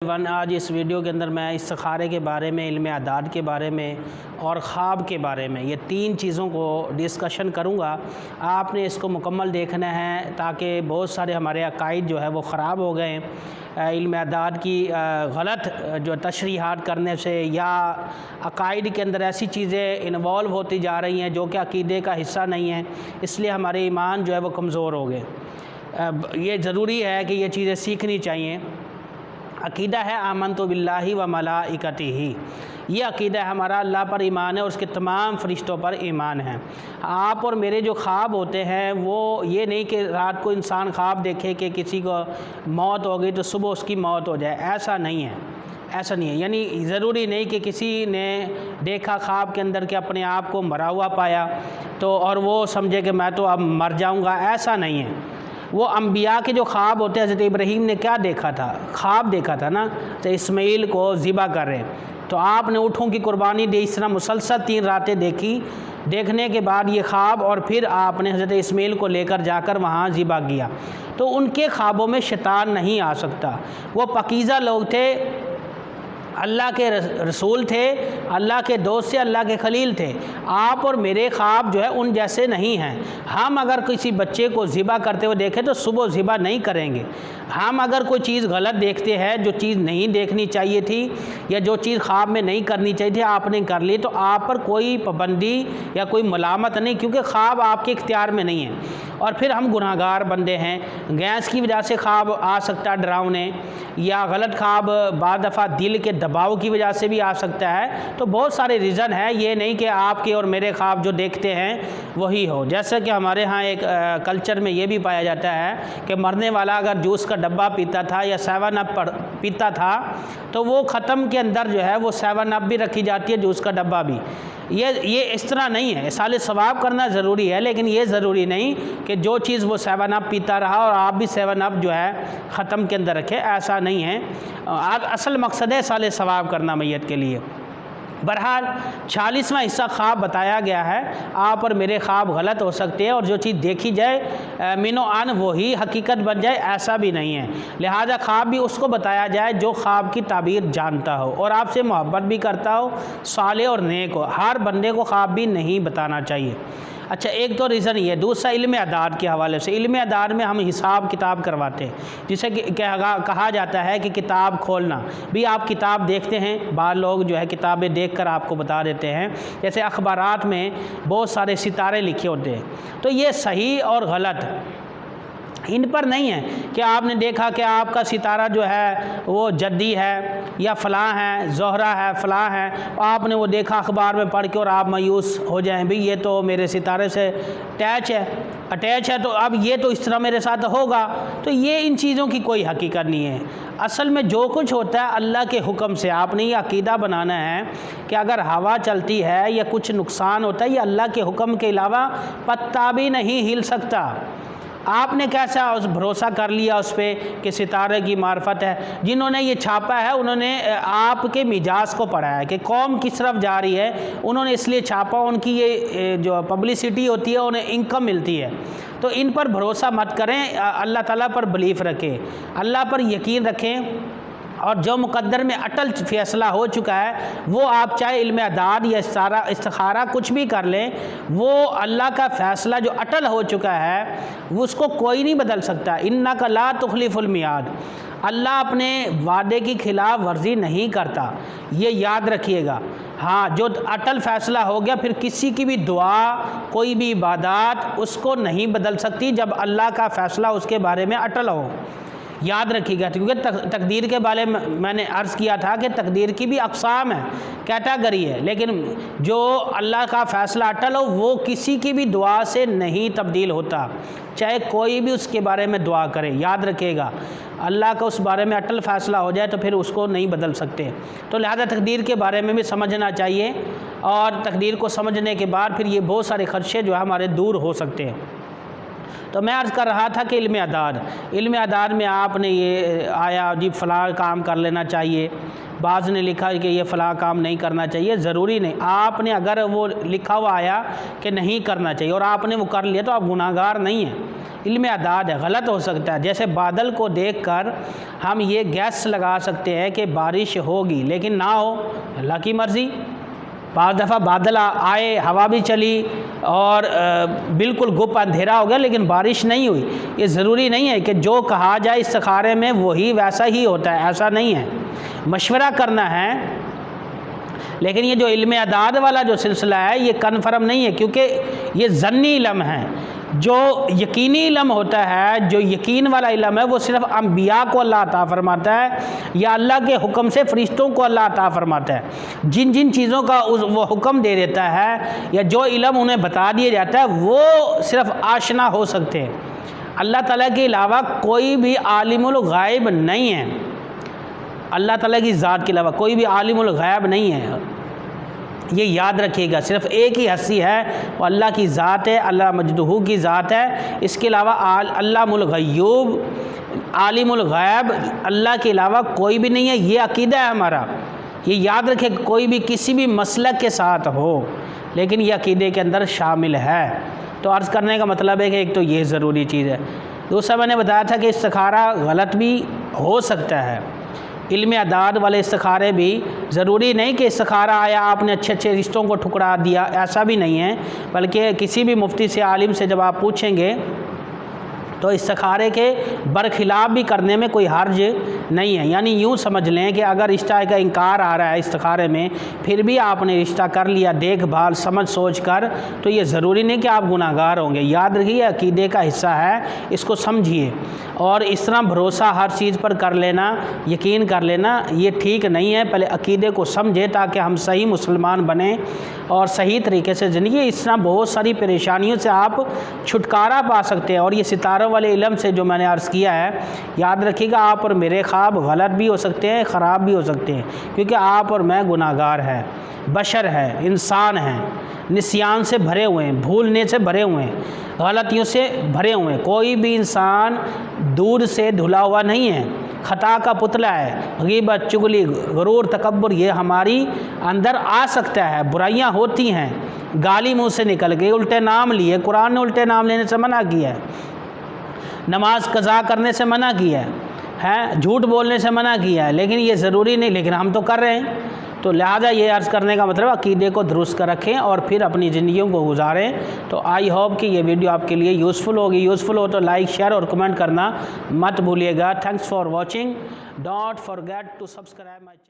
Everyone, आज इस video के अंदर मैं इस्तिखारे के बारे में, इल्म अदाद के बारे में और ख़्वाब के बारे में, ये तीन चीज़ों को डिस्कशन करूँगा। आपने इसको मुकम्मल देखना है ताकि बहुत सारे हमारे अकायद जो है वो ख़राब हो गए इल्म अदाद की गलत जो तशरीहात करने से, या अकायद के अंदर ऐसी चीज़ें इन्वॉल्व होती जा रही हैं जो कि अक़ीदे का हिस्सा नहीं है, इसलिए हमारे ईमान जो है वो कमज़ोर हो गए। ये ज़रूरी है कि ये चीज़ें सीखनी चाहिए। अक़ीदा है आमनतु बिल्लाहि व मलाइकतिही, ये अक़ीदा है हमारा, अल्लाह पर ईमान है और उसके तमाम फ़रिश्तों पर ईमान है। आप और मेरे जो ख्वाब होते हैं वो ये नहीं कि रात को इंसान ख्वाब देखे कि किसी को मौत हो गई तो सुबह उसकी मौत हो जाए, ऐसा नहीं है, ऐसा नहीं है। यानी ज़रूरी नहीं कि किसी ने देखा ख्वाब के अंदर कि अपने आप को मरा हुआ पाया तो और वो समझे कि मैं तो अब मर जाऊँगा, ऐसा नहीं है। वो अम्बिया के जो ख्वाब होते हैं, हज़रत इब्राहीम ने क्या देखा था, ख्वाब देखा था ना, तो इस्माइल को ज़िबा कर रहे, तो आपने ऊँटों की कुर्बानी दी, इस तरह मुसलसल 3 रातें देखी। देखने के बाद ये ख्वाब और फिर आपने हज़रत इस्माइल को लेकर जाकर वहाँ ज़िबा किया, तो उनके ख्वाबों में शैतान नहीं आ सकता। वो पकीज़ा लोग थे, अल्लाह के रसूल थे, अल्लाह के दोस्त से, अल्लाह के खलील थे। आप और मेरे ख्वाब जो है उन जैसे नहीं हैं। हम अगर किसी बच्चे को ज़िबा करते हुए देखें तो सुबह ज़िबा नहीं करेंगे। हम अगर कोई चीज़ गलत देखते हैं, जो चीज़ नहीं देखनी चाहिए थी या जो चीज़ ख्वाब में नहीं करनी चाहिए थी आपने कर ली, तो आप पर कोई पाबंदी या कोई मलामत नहीं, क्योंकि ख्वाब आपके इख्तियार में नहीं है। और फिर हम गुनाहगार बंदे हैं। गैस की वजह से ख्वाब आ सकता है डरावने, या गलत ख्वाब बाद दफ़ा दिल के दबाव की वजह से भी आ सकता है। तो बहुत सारे रीज़न है, ये नहीं कि आपके और मेरे ख्वाब जो देखते हैं वही हो। जैसे कि हमारे यहाँ एक कल्चर में ये भी पाया जाता है कि मरने वाला अगर जूस का डब्बा पीता था या 7 अप पीता था तो वो ख़त्म के अंदर जो है वो 7 अप भी रखी जाती है, जूस का डब्बा भी। ये इस तरह नहीं है। साले सवाब करना ज़रूरी है, लेकिन ये ज़रूरी नहीं कि जो चीज़ वो 7 अप पीता रहा और आप भी 7 अप जो है ख़त्म के अंदर रखें, ऐसा नहीं है। असल मकसद है साले सवाब करना मैयत के लिए। बहरहाल 46वां हिस्सा ख्वाब बताया गया है। आप और मेरे ख्वाब गलत हो सकते हैं और जो चीज़ देखी जाए मिनो आन वही हकीकत बन जाए, ऐसा भी नहीं है। लिहाजा ख्वाब भी उसको बताया जाए जो ख्वाब की ताबीर जानता हो और आपसे मोहब्बत भी करता हो, साले और नेक हो। हर बंदे को ख्वाब भी नहीं बताना चाहिए। अच्छा, एक तो रीज़न ये। दूसरा इल्म अदाद के हवाले से, इल्म अदाद में हम हिसाब किताब करवाते हैं, जिसे कहा जाता है कि किताब खोलना। भी आप किताब देखते हैं, बाहर लोग जो है किताबें देखकर आपको बता देते हैं। जैसे अखबारात में बहुत सारे सितारे लिखे होते हैं, तो ये सही और गलत इन पर नहीं है कि आपने देखा कि आपका सितारा जो है वो जद्दी है या फ़लाँ है, ज़ोहरा है, फ़लाँ है, आपने वो देखा अखबार में पढ़ के और आप मायूस हो जाएं, भाई ये तो मेरे सितारे से अटैच है तो अब ये तो इस तरह मेरे साथ होगा। तो ये इन चीज़ों की कोई हकीकत नहीं है। असल में जो कुछ होता है अल्लाह के हुक्म से। आपने ये अकीदा बनाना है कि अगर हवा चलती है या कुछ नुकसान होता है, ये अल्लाह के हुक्म के अलावा पत्ता भी नहीं हिल सकता। आपने कैसा उस भरोसा कर लिया उस पर कि सितारे की मार्फत है। जिन्होंने ये छापा है उन्होंने आपके मिजाज को पढ़ा है कि कौम किस तरफ जा रही है, उन्होंने इसलिए छापा। उनकी ये जो पब्लिसिटी होती है, उन्हें इनकम मिलती है। तो इन पर भरोसा मत करें, अल्लाह ताला पर बिलीफ रखें, अल्लाह पर यकीन रखें, और जो मुकद्दर में अटल फ़ैसला हो चुका है वो आप चाहे इल्म अदाद या इस्तिखारा कुछ भी कर लें, वो अल्लाह का फ़ैसला जो अटल हो चुका है वो उसको कोई नहीं बदल सकता। इन्नका ला तुखलिफुल मियाद, अल्लाह अपने वादे की खिलाफ वर्जी नहीं करता, ये याद रखिएगा। हाँ, जो अटल फ़ैसला हो गया, फिर किसी की भी दुआ, कोई भी इबादत उसको नहीं बदल सकती जब अल्लाह का फ़ैसला उसके बारे में अटल हो। याद रखिएगा, क्योंकि तकदीर के बारे में मैंने अर्ज़ किया था कि तकदीर की भी अक़साम है, कैटेगरी है, लेकिन जो अल्लाह का फ़ैसला अटल हो वो किसी की भी दुआ से नहीं तब्दील होता, चाहे कोई भी उसके बारे में दुआ करे। याद रखिएगा, अल्लाह का उस बारे में अटल फ़ैसला हो जाए तो फिर उसको नहीं बदल सकते। तो लिहाजा तकदीर के बारे में भी समझना चाहिए, और तकदीर को समझने के बाद फिर ये बहुत सारे ख़दशे जो है हमारे दूर हो सकते हैं। तो मैं अर्ज़ कर रहा था कि इल्म अदाद में आपने ये आया जी फ़लाँ काम कर लेना चाहिए, बाज़ ने लिखा कि ये फ़लाँ काम नहीं करना चाहिए, ज़रूरी नहीं। आपने अगर वो लिखा हुआ आया कि नहीं करना चाहिए और आपने वो कर लिया तो आप गुनाहगार नहीं हैं। इल्म अदाद है, गलत हो सकता है। जैसे बादल को देखकर हम ये गैस लगा सकते हैं कि बारिश होगी, लेकिन ना हो, अल्लाह की मर्ज़ी। पाँच दफ़ा बादल आए, हवा भी चली और बिल्कुल गुप अंधेरा हो गया, लेकिन बारिश नहीं हुई। ये ज़रूरी नहीं है कि जो कहा जाए इस्तिखारे में वही वैसा ही होता है, ऐसा नहीं है। मशवरा करना है, लेकिन ये जो इल्म अदाद वाला जो सिलसिला है ये कन्फर्म नहीं है, क्योंकि ये ज़न्नी इल्म है। जो यकीनी इल्म होता है, जो यकीन वाला इल्म है, वो सिर्फ़ अंबिया को अल्लाह अता फरमाता है या अल्लाह के हुक्म से फ़रिश्तों को अल्लाह अता फरमाता है। जिन जिन चीज़ों का वो हुक्म दे देता है या जो इल्म उन्हें बता दिया जाता है वो सिर्फ़ आशना हो सकते हैं। अल्लाह ताला के अलावा कोई भी आलिमुल गायब नहीं है। अल्लाह ताला की ज़ात के अलावा कोई भी आलिमुल गायब नहीं है, ये याद रखिएगा। सिर्फ़ एक ही हस्ती है, वो अल्लाह की ज़ात है, अल्लाह मजदूहू की ज़ात है। इसके अलावा अल्लामुल गय्यूब, आलिमुल गायब, अल्लाह के अलावा कोई भी नहीं है। ये अकीदा है हमारा, ये याद रखें। कोई भी किसी भी मसलक के साथ हो, लेकिन ये अकीदे के अंदर शामिल है। तो अर्ज़ करने का मतलब है कि एक तो ये ज़रूरी चीज़ है। दूसरा मैंने बताया था कि इस्तिखारा गलत भी हो सकता है। इल्म अदाद वाले इस्तिखारे भी ज़रूरी नहीं कि इस्तिखारा आया आपने अच्छे अच्छे रिश्तों को ठुकरा दिया, ऐसा भी नहीं है। बल्कि किसी भी मुफ्ती से, आलिम से जब आप पूछेंगे तो इस्तिखारे के बरखिलाफ़ भी करने में कोई हर्ज नहीं है। यानी यूँ समझ लें कि अगर रिश्ता का इनकार आ रहा है इस्तिखारे में, फिर भी आपने रिश्ता कर लिया देखभाल समझ सोच कर, तो ये ज़रूरी नहीं कि आप गुनाहगार होंगे। याद रखिए, अकीदे का हिस्सा है, इसको समझिए। और इस तरह भरोसा हर चीज़ पर कर लेना, यकीन कर लेना, ये ठीक नहीं है। पहले अकीदे को समझे ताकि हम सही मुसलमान बने और सही तरीके से ज़िंदगी। इस तरह बहुत सारी परेशानियों से आप छुटकारा पा सकते हैं। और ये सितारों वाले इल्म से जो मैंने अर्ज़ किया है, याद रखिएगा, आप और मेरे ख्वाब गलत भी हो सकते हैं, ख़राब भी हो सकते हैं, क्योंकि आप और मैं गुनाहगार हैं, बशर है, इंसान हैं, निस्यान से भरे हुए हैं, भूलने से भरे हुए हैं, गलतियों से भरे हुए हैं। कोई भी इंसान दूध से धुला हुआ नहीं है, ख़ता का पुतला है। गीबत, चुगली, गुरूर, तकब्बुर, ये हमारी अंदर आ सकता है। बुराइयां होती हैं, गाली मुँह से निकल गई, उल्टे नाम लिए। कुरान ने उल्टे नाम लेने से मना किया है, नमाज कज़ा करने से मना किया है, झूठ बोलने से मना किया है, लेकिन ये ज़रूरी नहीं, लेकिन हम तो कर रहे हैं। तो लिहाजा ये अर्ज़ करने का मतलब अकीदे को दुरुस्त कर रखें और फिर अपनी ज़िंदगियों को गुजारें। तो आई होप कि ये वीडियो आपके लिए यूज़फुल होगी। यूज़फुल हो तो लाइक, शेयर और कमेंट करना मत भूलिएगा। Thanks for watching. Don't forget to subscribe my channel.